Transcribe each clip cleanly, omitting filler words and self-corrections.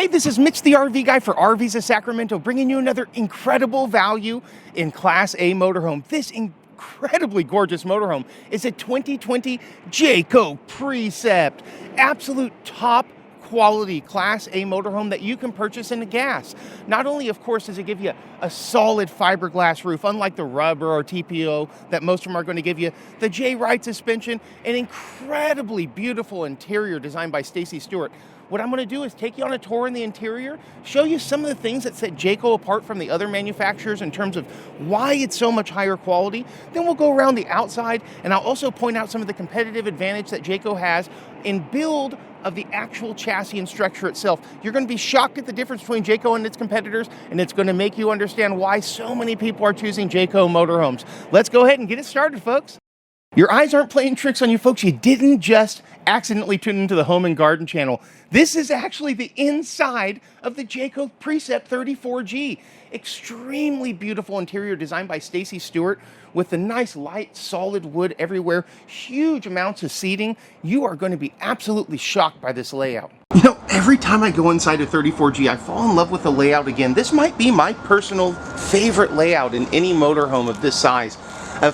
Hey, this is Mitch the RV guy for RVs of Sacramento, bringing you another incredible value in Class A motorhome. This incredibly gorgeous motorhome is a 2020 Jayco Precept. Absolute top quality Class A motorhome that you can purchase in the gas. Not only, of course, does it give you a solid fiberglass roof, unlike the rubber or TPO that most of them are going to give you, the J-Ride suspension, an incredibly beautiful interior designed by Stacy Stewart. What I'm going to do is take you on a tour in the interior, show you some of the things that set Jayco apart from the other manufacturers in terms of why it's so much higher quality. Then we'll go around the outside, and I'll also point out some of the competitive advantage that Jayco has in build of the actual chassis and structure itself. You're going to be shocked at the difference between Jayco and its competitors, and it's going to make you understand why so many people are choosing Jayco motorhomes. Let's go ahead and get it started, folks. Your eyes aren't playing tricks on you, folks. You didn't just accidentally tune into the Home and Garden channel. This is actually the inside of the Jayco Precept 34G. Extremely beautiful interior designed by Stacy Stewart with the nice light solid wood everywhere, huge amounts of seating. You are going to be absolutely shocked by this layout. You know, every time I go inside a 34G, I fall in love with the layout again. This might be my personal favorite layout in any motorhome of this size.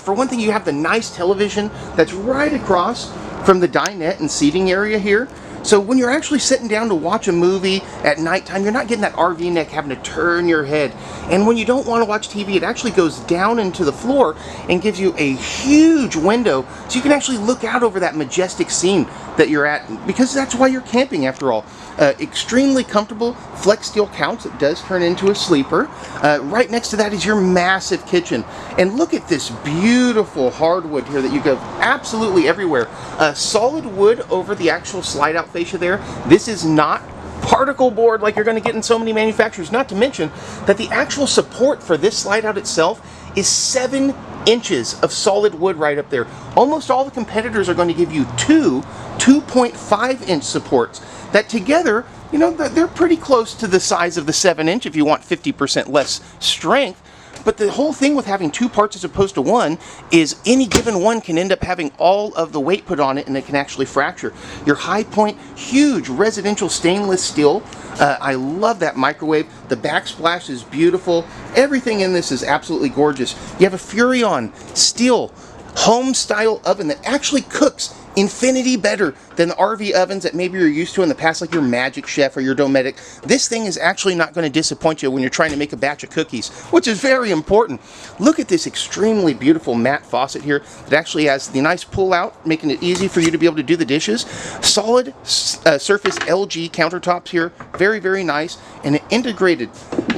For one thing, you have the nice television that's right across from the dinette and seating area here. So when you're actually sitting down to watch a movie at nighttime, you're not getting that RV neck having to turn your head. And when you don't want to watch TV, it actually goes down into the floor and gives you a huge window so you can actually look out over that majestic scene that you're at, because that's why you're camping after all. Extremely comfortable flex steel couch that does turn into a sleeper. Right next to that is your massive kitchen. And look at this beautiful hardwood here that you go absolutely everywhere. Solid wood over the actual slide out fascia there. This is not particle board like you're going to get in so many manufacturers, not to mention that the actual support for this slide out itself is 7 inches of solid wood right up there. Almost all the competitors are going to give you two 2.5-inch supports that together, you know, they're pretty close to the size of the 7-inch if you want 50% less strength. But the whole thing with having 2 parts as opposed to 1 is any given one can end up having all of the weight put on it and it can actually fracture. Your high point, huge residential stainless steel. I love that microwave. The backsplash is beautiful. Everything in this is absolutely gorgeous. You have a Furrion steel home style oven that actually cooks infinity better than the RV ovens that maybe you're used to in the past, like your Magic Chef or your Dometic. This thing is actually not going to disappoint you when you're trying to make a batch of cookies, which is very important. Look at this extremely beautiful matte faucet here that actually has the nice pull out, making it easy for you to be able to do the dishes. Solid surface LG countertops here, very, very nice, and an integrated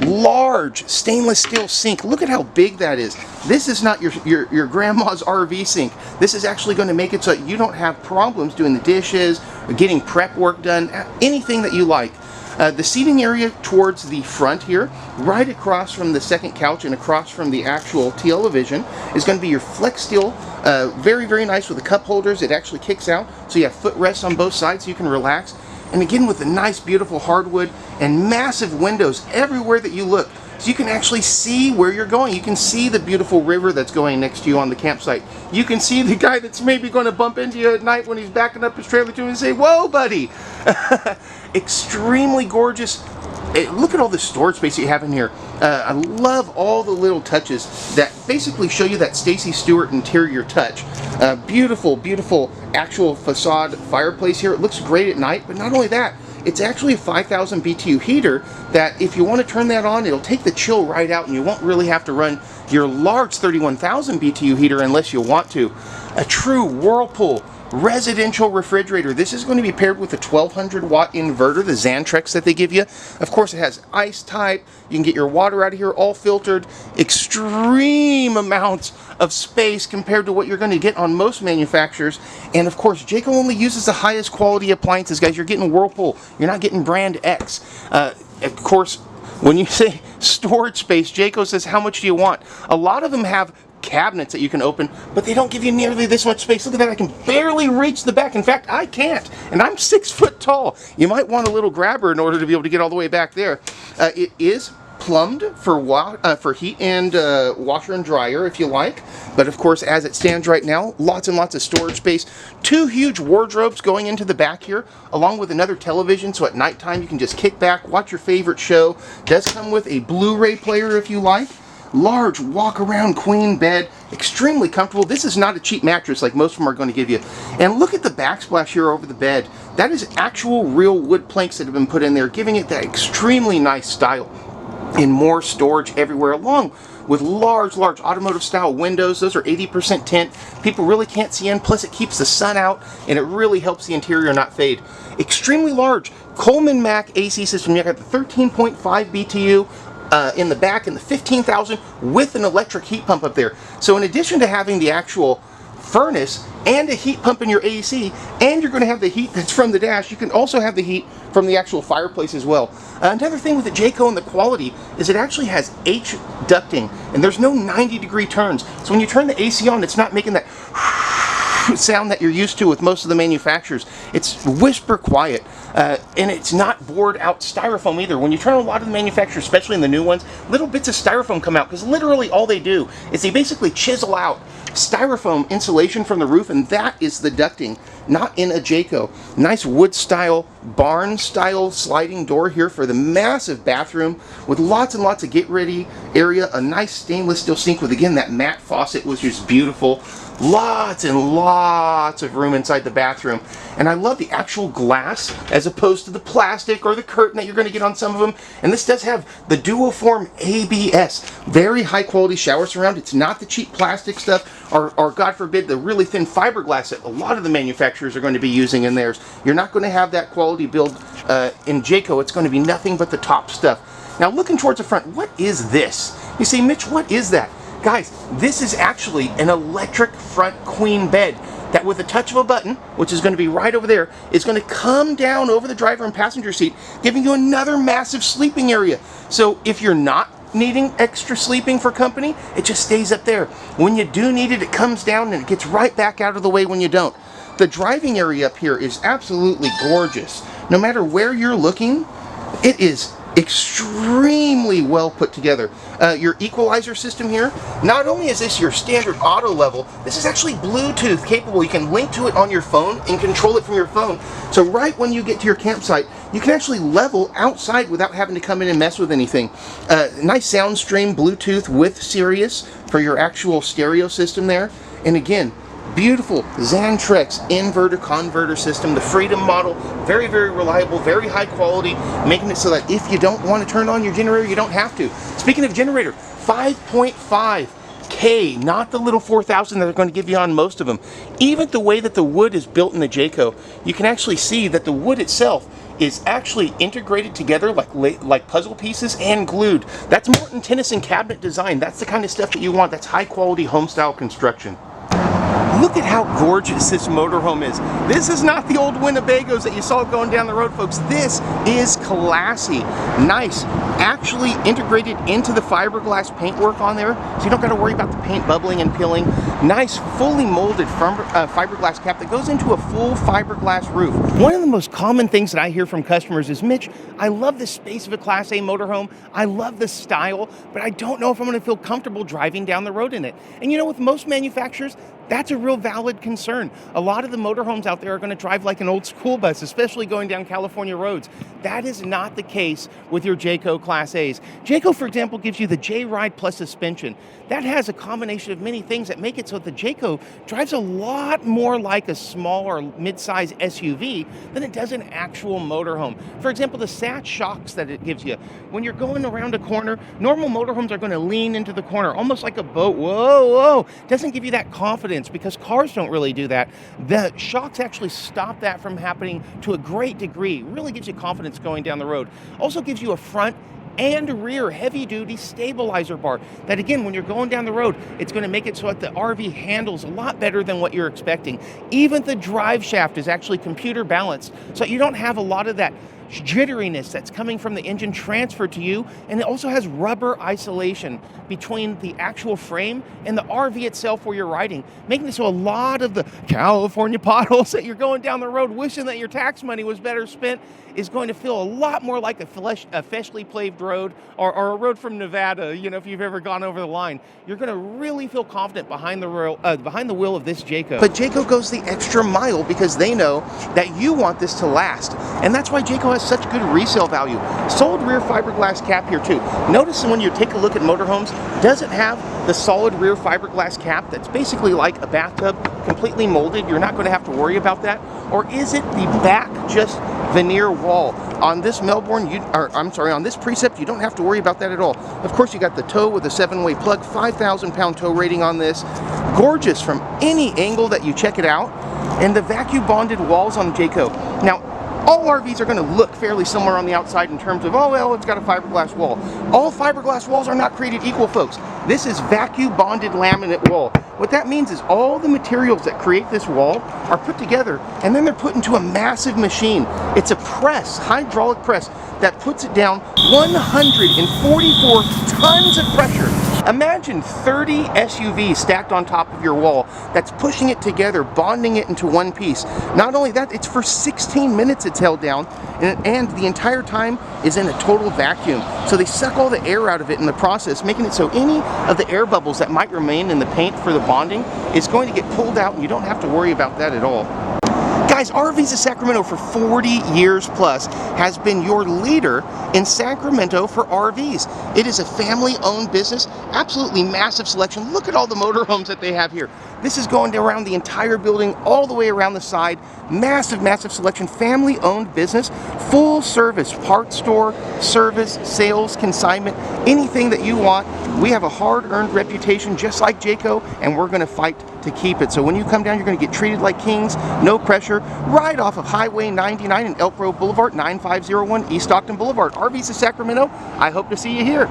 large stainless steel sink. Look at how big that is. This is not your grandma's RV sink. This is actually going to make it so that you don't have problems doing the dishes or getting prep work done, anything that you like. The seating area towards the front here, right across from the second couch and across from the actual television, is going to be your flex steel. Very, very nice with the cup holders. It actually kicks out, so you have footrests on both sides so you can relax. And again, with the nice, beautiful hardwood and massive windows everywhere that you look. So you can actually see where you're going. You can see the beautiful river that's going next to you on the campsite. You can see the guy that's maybe going to bump into you at night when he's backing up his trailer to him and say, "Whoa, buddy." Extremely gorgeous. Look at all the storage space you have in here. I love all the little touches that basically show you that Stacy Stewart interior touch. Beautiful, beautiful actual facade fireplace here. It looks great at night, but not only that, it's actually a 5,000 BTU heater that if you want to turn that on, it'll take the chill right out and you won't really have to run your large 31,000 BTU heater unless you want to. A true Whirlpool residential refrigerator. This is going to be paired with a 1200 watt inverter, the Xantrex that they give you. Of course, it has ice type. You can get your water out of here all filtered. Extreme amounts of space compared to what you're going to get on most manufacturers. And of course, Jayco only uses the highest quality appliances, guys. You're getting Whirlpool. You're not getting brand X. Of course, when you say storage space, Jayco says, how much do you want? A lot of them have cabinets that you can open, but they don't give you nearly this much space. Look at that, I can barely reach the back. In fact, I can't, and I'm 6 foot tall. You might want a little grabber in order to be able to get all the way back there. It is plumbed for heat and washer and dryer if you like. But of course, as it stands right now, lots and lots of storage space. 2 huge wardrobes going into the back here, along with another television, so at nighttime you can just kick back, watch your favorite show. Does come with a Blu-ray player if you like. Large walk-around queen bed, extremely comfortable. This is not a cheap mattress like most of them are going to give you. And look at the backsplash here over the bed. That is actual real wood planks that have been put in there, giving it that extremely nice style. And more storage everywhere, along with large automotive style windows. Those are 80% tint. People really can't see in, plus it keeps the sun out and it really helps the interior not fade. Extremely large Coleman Mac AC system. You got the 13.5 BTU in the back and the 15,000 with an electric heat pump up there. So in addition to having the actual furnace and a heat pump in your AC, and you're going to have the heat that's from the dash, you can also have the heat from the actual fireplace as well. Another thing with the Jayco and the quality is it actually has H ducting, and there's no 90-degree turns. So when you turn the AC on, it's not making that sound that you're used to with most of the manufacturers. It's whisper quiet, and it's not bored out styrofoam either. When you turn on a lot of the manufacturers, especially in the new ones, little bits of styrofoam come out, because literally all they do is they basically chisel out styrofoam insulation from the roof, and that is the ducting, not in a Jayco. Nice wood style, barn style sliding door here for the massive bathroom with lots and lots of get ready area. A nice stainless steel sink with, again, that matte faucet, which is beautiful. Lots and lots of room inside the bathroom. And I love the actual glass as opposed to the plastic or the curtain that you're going to get on some of them. And this does have the Duoform ABS. Very high quality shower surround. It's not the cheap plastic stuff or God forbid the really thin fiberglass that a lot of the manufacturers are going to be using in theirs. You're not going to have that quality build in Jayco. It's going to be nothing but the top stuff. Now looking towards the front, what is this? You say, Mitch, what is that? Guys, this is actually an electric front queen bed that with a touch of a button, which is going to be right over there, is going to come down over the driver and passenger seat, giving you another massive sleeping area. So if you're not needing extra sleeping for company, it just stays up there. When you do need it, it comes down and it gets right back out of the way when you don't. The driving area up here is absolutely gorgeous. No matter where you're looking, it is extremely well put together. Your equalizer system here, not only is this your standard auto level, this is actually Bluetooth capable. You can link to it on your phone and control it from your phone. So right when you get to your campsite, you can actually level outside without having to come in and mess with anything. Nice sound stream Bluetooth with Sirius for your actual stereo system there. And again, beautiful Xantrex inverter converter system, the Freedom model, very, very reliable, very high quality, making it so that if you don't want to turn on your generator, you don't have to. Speaking of generator, 5.5K, not the little 4,000 that they're going to give you on most of them. Even the way that the wood is built in the Jayco, you can actually see that the wood itself is actually integrated together like puzzle pieces and glued. That's Morton Tennyson cabinet design. That's the kind of stuff that you want. That's high quality home style construction. Look at how gorgeous this motorhome is. This is not the old Winnebagos that you saw going down the road, folks. This is classy, nice, actually integrated into the fiberglass paintwork on there, so you don't got to worry about the paint bubbling and peeling. Nice, fully molded fiberglass cap that goes into a full fiberglass roof. One of the most common things that I hear from customers is, Mitch, I love the space of a Class A motorhome. I love the style, but I don't know if I'm going to feel comfortable driving down the road in it. And you know, with most manufacturers, that's a real valid concern. A lot of the motorhomes out there are going to drive like an old school bus, especially going down California roads. That is not the case with your Jayco Class A's. Jayco, for example, gives you the J-Ride Plus suspension. That has a combination of many things that make it so that the Jayco drives a lot more like a small or mid-size SUV than it does an actual motorhome. For example, the SAT shocks that it gives you. When you're going around a corner, normal motorhomes are going to lean into the corner, almost like a boat. Whoa, whoa. Doesn't give you that confidence because cars don't really do that. The shocks actually stop that from happening to a great degree. Really gives you confidence going down the road. Also gives you a front and rear heavy-duty stabilizer bar that, again, when you're going down the road, it's going to make it so that the RV handles a lot better than what you're expecting. Even the drive shaft is actually computer balanced, so you don't have a lot of that jitteriness that's coming from the engine transferred to you, and it also has rubber isolation between the actual frame and the RV itself where you're riding, making it so a lot of the California potholes that you're going down the road wishing that your tax money was better spent is going to feel a lot more like a freshly paved road or a road from Nevada. You know, if you've ever gone over the line, you're going to really feel confident behind the wheel of this Jayco. But Jayco goes the extra mile because they know that you want this to last, and that's why Jayco has such good resale value. Solid rear fiberglass cap here too. Notice when you take a look at motorhomes, does it have the solid rear fiberglass cap that's basically like a bathtub, completely molded? You're not going to have to worry about that. Or is it the back just veneer wall? On this on this Precept, you don't have to worry about that at all. Of course, you got the tow with a 7-way plug, 5,000-pound tow rating on this. Gorgeous from any angle that you check it out. And the vacuum bonded walls on Jayco. Now, all RVs are going to look fairly similar on the outside in terms of, oh, well, it's got a fiberglass wall. All fiberglass walls are not created equal, folks. This is vacuum bonded laminate wall. What that means is all the materials that create this wall are put together and then they're put into a massive machine. It's a press, hydraulic press, that puts it down 144 tons of pressure. Imagine 30 SUVs stacked on top of your wall that's pushing it together, bonding it into one piece. Not only that, it's for 16 minutes it's held down, and the entire time is in a total vacuum. So they suck all the air out of it in the process, making it so any of the air bubbles that might remain in the paint for the bonding is going to get pulled out, and you don't have to worry about that at all. Guys, RVs of Sacramento for 40 years plus has been your leader in Sacramento for RVs. It is a family-owned business, absolutely massive selection. Look at all the motorhomes that they have here. This is going around the entire building, all the way around the side. Massive, massive selection, family-owned business, full service, parts store, service, sales, consignment, anything that you want. We have a hard-earned reputation just like Jayco, and we're going to fight to keep it. So when you come down, you're going to get treated like kings, no pressure, right off of Highway 99 and Elk Grove Boulevard, 9501 East Stockton Boulevard. RVs of Sacramento, I hope to see you here.